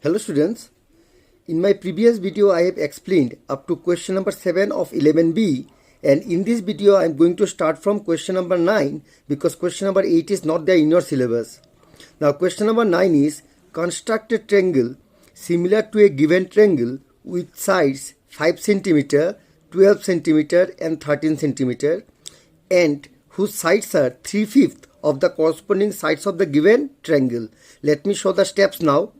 Hello students, in my previous video I have explained up to question number 7 of 11b, and in this video I am going to start from question number 9 because question number 8 is not there in your syllabus. Now question number 9 is construct a triangle similar to a given triangle with sides 5 cm, 12 cm and 13 cm and whose sides are 3/5 of the corresponding sides of the given triangle. Let me show the steps now.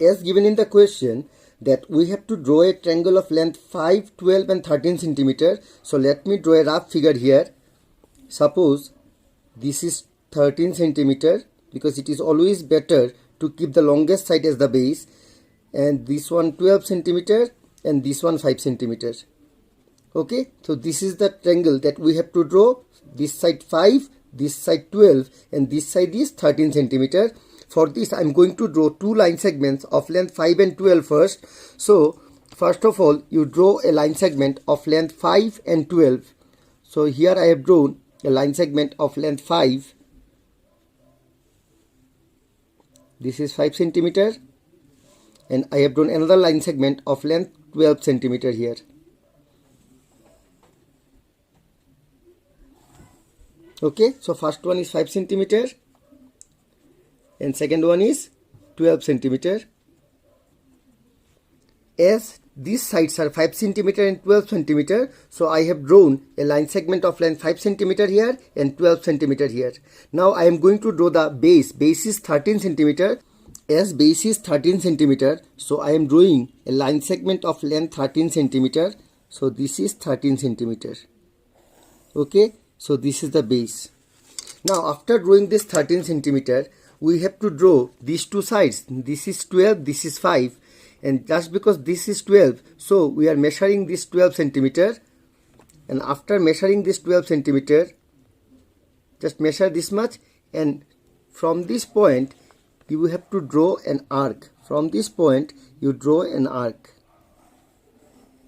As given in the question that we have to draw a triangle of length 5, 12 and 13 cm. So let me draw a rough figure here. Suppose this is 13 cm because it is always better to keep the longest side as the base, and this one 12 cm and this one 5 cm. Okay, so this is the triangle that we have to draw. This side 5, this side 12 and this side is 13 cm. For this I am going to draw two line segments of length 5 and 12 first. So first of all you draw a line segment of length 5 and 12. So here I have drawn a line segment of length 5. This is 5 cm and I have drawn another line segment of length 12 cm here. Okay, so first one is 5 cm and second one is 12 cm. As these sides are 5 cm and 12 cm, so I have drawn a line segment of length 5 cm here and 12 cm here. Now I am going to draw the base. Base is 13 cm. As base is 13 cm, so I am drawing a line segment of length 13 cm. So this is 13 cm. Okay, so this is the base. Now after drawing this 13 cm, we have to draw these two sides. This is 12, this is 5, and just because this is 12, so we are measuring this 12 cm, and after measuring this 12 cm, just measure this much, and from this point you have to draw an arc. From this point you draw an arc.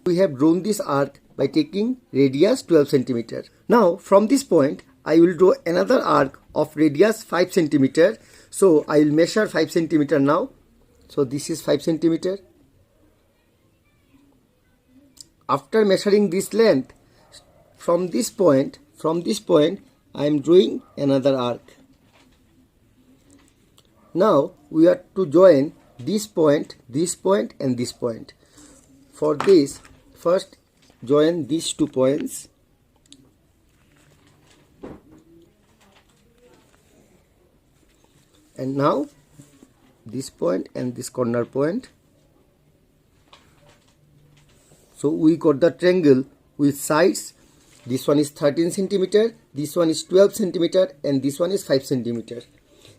We have drawn this arc by taking radius 12 cm. Now from this point I will draw another arc of radius 5 cm. So I will measure 5 cm now. So this is 5 cm. After measuring this length, from this point I am drawing another arc. Now we are to join this point and this point. For this, first join these 2 points. And now this point and this corner point. So we got the triangle with sides. This one is 13 cm, this one is 12 cm and this one is 5 cm.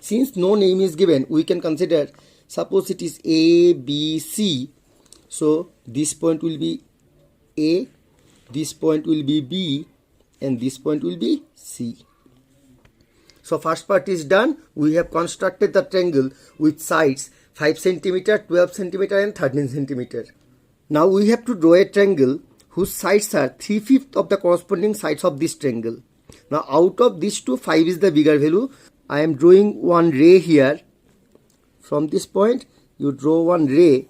Since no name is given, we can consider, suppose it is A, B, C. So this point will be A, this point will be B and this point will be C. So first part is done. We have constructed the triangle with sides 5 cm, 12 cm and 13 cm. Now we have to draw a triangle whose sides are 3/5 of the corresponding sides of this triangle. Now out of these two, 5 is the bigger value. I am drawing one ray here. From this point you draw one ray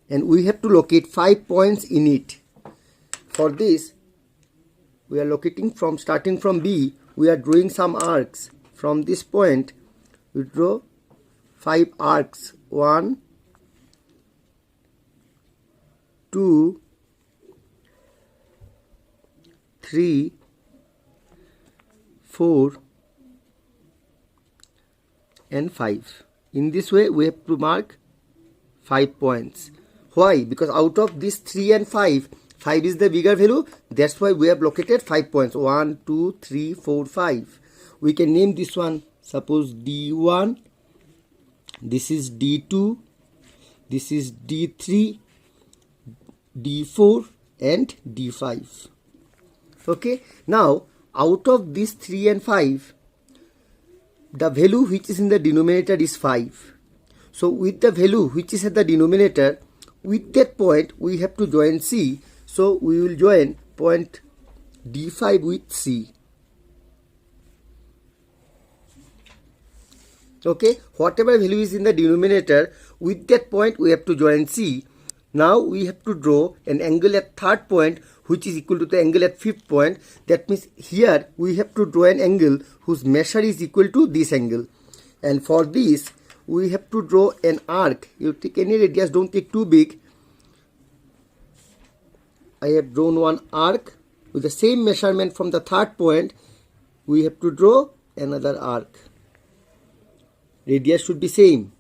and we have to locate 5 points in it. For this we are locating from starting from B. We are drawing some arcs. From this point we draw 5 arcs. 1, 2, 3, 4 and 5. In this way we have to mark 5 points. Why? Because out of this 3 and 5, 5 is the bigger value. That's why we have located 5 points. 1, 2, 3, 4, 5. We can name this one, suppose D1. This is D2. This is D3, D4 and D5. Okay. Now out of these 3 and 5, the value which is in the denominator is 5. So with the value which is at the denominator, with that point we have to join C. So we will join point D5 with C. Okay, whatever value is in the denominator, with that point we have to join C. Now we have to draw an angle at third point which is equal to the angle at fifth point. That means here we have to draw an angle whose measure is equal to this angle. And for this we have to draw an arc. You take any radius, don't take too big. I have drawn one arc with the same measurement from the third point. We have to draw another arc. Radius should be same.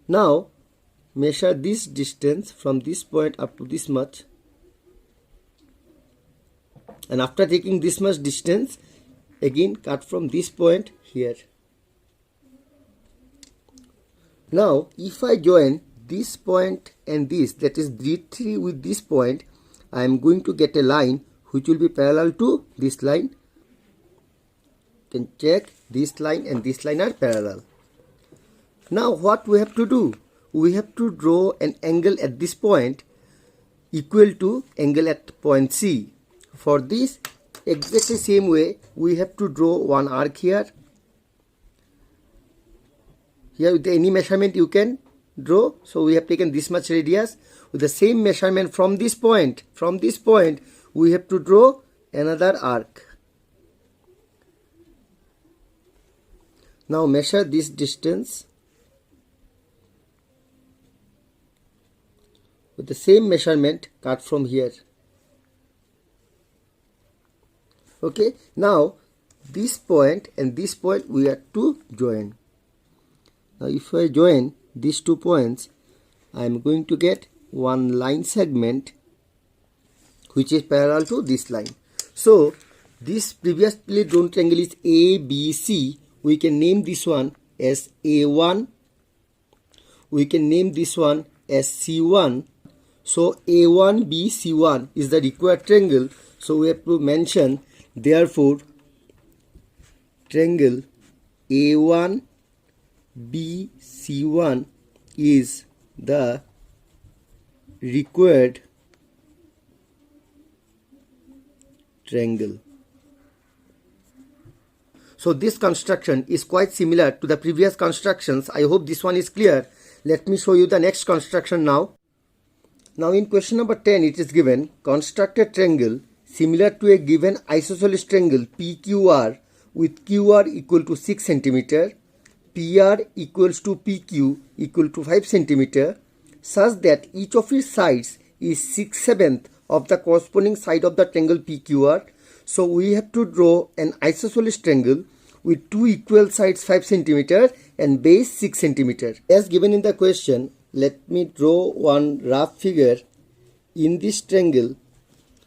Now measure this distance from this point up to this much, and after taking this much distance, again cut from this point here. Now if I join this point and this, that is D3 with this point, I am going to get a line which will be parallel to this line. You can check this line and this line are parallel. Now what we have to do? We have to draw an angle at this point equal to angle at point C. For this, exactly same way, we have to draw one arc here. Here with any measurement you can draw. So we have taken this much radius. With the same measurement from this point, we have to draw another arc. Now measure this distance. With the same measurement, cut from here. Okay, now this point and this point we have to join. Now if I join these 2 points, I am going to get one line segment which is parallel to this line. So this previously drawn triangle is ABC. We can name this one as A1. We can name this one as C1. So A1BC1 is the required triangle. So we have to mention, therefore triangle A1BC1 is the required triangle. So this construction is quite similar to the previous constructions. I hope this one is clear. Let me show you the next construction now. Now in question number 10 it is given, construct a triangle similar to a given isosceles triangle PQR with QR equal to 6 cm, PR equals to PQ equal to 5 cm, such that each of its sides is 6/7 of the corresponding side of the triangle PQR. So we have to draw an isosceles triangle with two equal sides 5 cm and base 6 cm. As given in the question, let me draw one rough figure. In this triangle,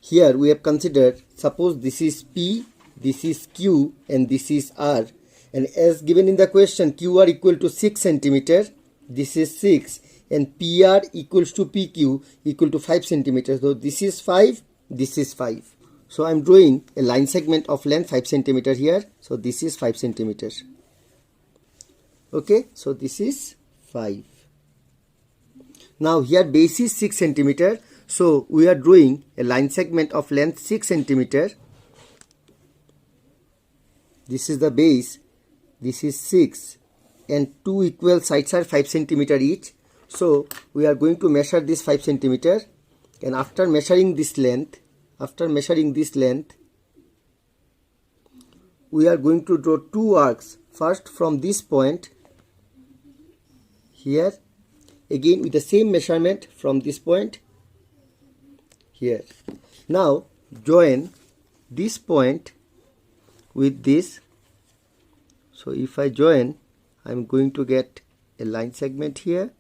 here we have considered, suppose this is P, this is Q and this is R. And as given in the question, QR equal to 6 cm, this is 6, and PR equals to PQ equal to 5 cm. So this is 5, this is 5. So I am drawing a line segment of length 5 cm here. So this is 5 cm. Okay, so this is 5. Now here base is 6 cm. So we are drawing a line segment of length 6 cm. This is the base. This is 6 and two equal sides are 5 cm each. So we are going to measure this 5 cm, and after measuring this length, we are going to draw two arcs. First from this point here, again with the same measurement from this point here. Now join this point with this. So if I join, I am going to get a line segment here.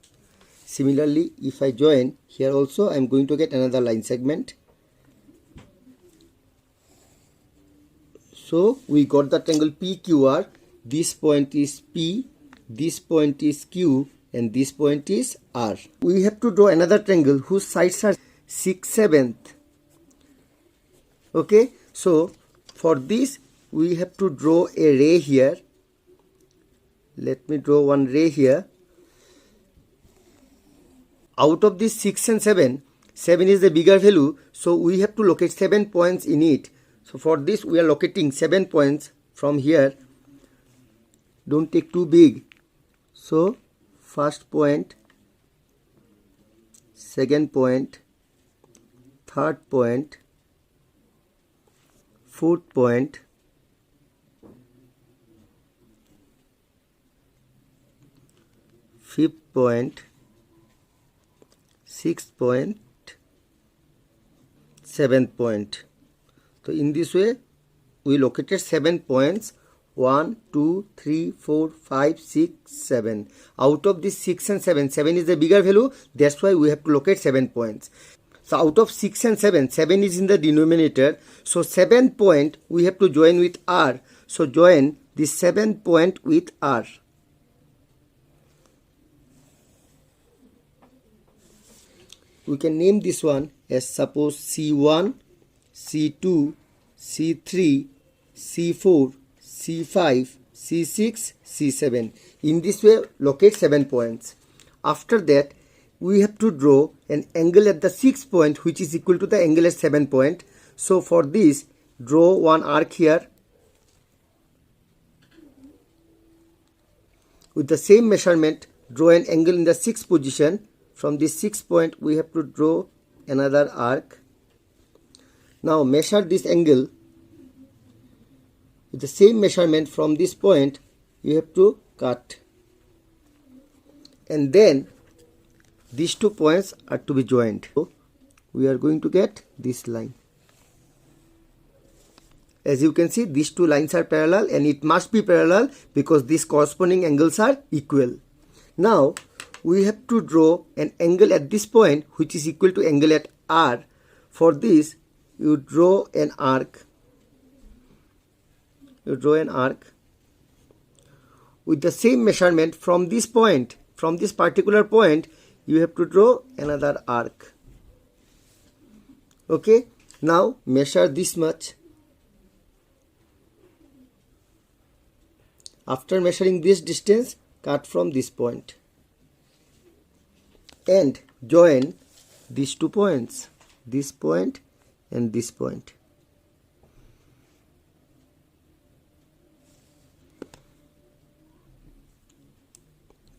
Similarly, if I join here also, I am going to get another line segment. So we got the triangle PQR. This point is P, this point is Q, and this point is R. We have to draw another triangle whose sides are 6/7. Okay, so for this we have to draw a ray here. Let me draw one ray here. Out of this 6 and 7, 7 is the bigger value, so we have to locate 7 points in it. So for this we are locating 7 points from here. Don't take too big. So first point second point, third point, fourth point, fifth point, sixth point, seventh point. So in this way we located 7 points. 1, 2, 3, 4, 5, 6, 7. Out of this 6 and 7, 7 is the bigger value. That's why we have to locate 7 points. So out of 6 and 7, 7 is in the denominator. So 7 point we have to join with R. So join this 7 point with R. We can name this one as suppose C1, C2, C3, C4, C5, C6, C7. In this way, locate 7 points. After that, we have to draw an angle at the 6th point which is equal to the angle at 7 point. So for this, draw one arc here. With the same measurement, draw an angle in the 6th position. From this 6th point, we have to draw another arc. Now measure this angle. With the same measurement from this point, you have to cut. And then these 2 points are to be joined. So we are going to get this line. As you can see, these 2 lines are parallel, and it must be parallel because these corresponding angles are equal. Now we have to draw an angle at this point which is equal to angle at R. For this, you draw an arc. You draw an arc with the same measurement from this point. From this particular point, you have to draw another arc. Okay, now measure this much. After measuring this distance, cut from this point and join these 2 points, this point and this point.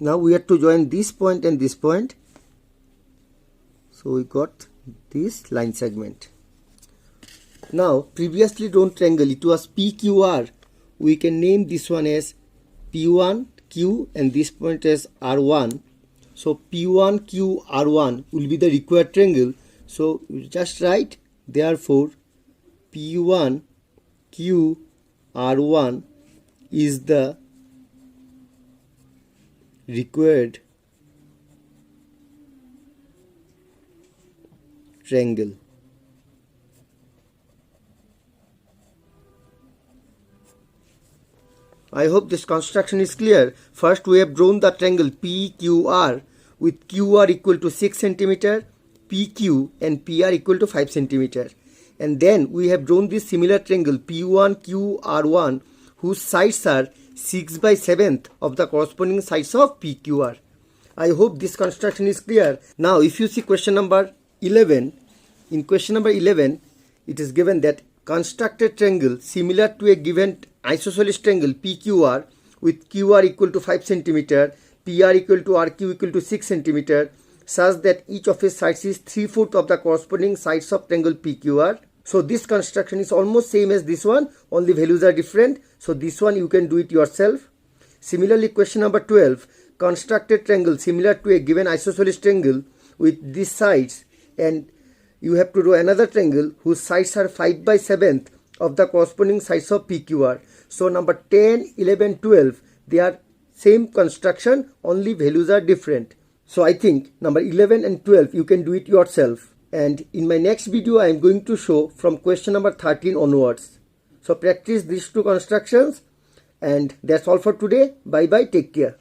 Now we have to join this point and this point. So we got this line segment. Now previously drawn triangle, it was PQR. We can name this one as P1, Q, and this point as R1. So P1, Q, R1 will be the required triangle. So we just write, therefore P1, Q, R1 is the required triangle. I hope this construction is clear. First we have drawn the triangle PQR with QR equal to 6 cm, PQ and PR equal to 5 cm. And then we have drawn this similar triangle P1QR1 whose sides are 6 by 7th of the corresponding sides of PQR. I hope this construction is clear. Now if you see question number 11, in question number 11 it is given that construct a triangle similar to a given isosceles triangle PQR with QR equal to 5 cm, PR equal to RQ equal to 6 cm such that each of its sides is 3/4 of the corresponding sides of triangle PQR. So this construction is almost same as this one, only values are different. So this one you can do it yourself. Similarly, question number 12, construct a triangle similar to a given isosceles triangle with these sides, and you have to draw another triangle whose sides are 5 by 7th of the corresponding sides of PQR. So number 10, 11, 12, they are same construction, only values are different. So I think number 11 and 12 you can do it yourself. And in my next video I am going to show from question number 13 onwards. So practice these 2 constructions, and that's all for today. Bye bye, take care.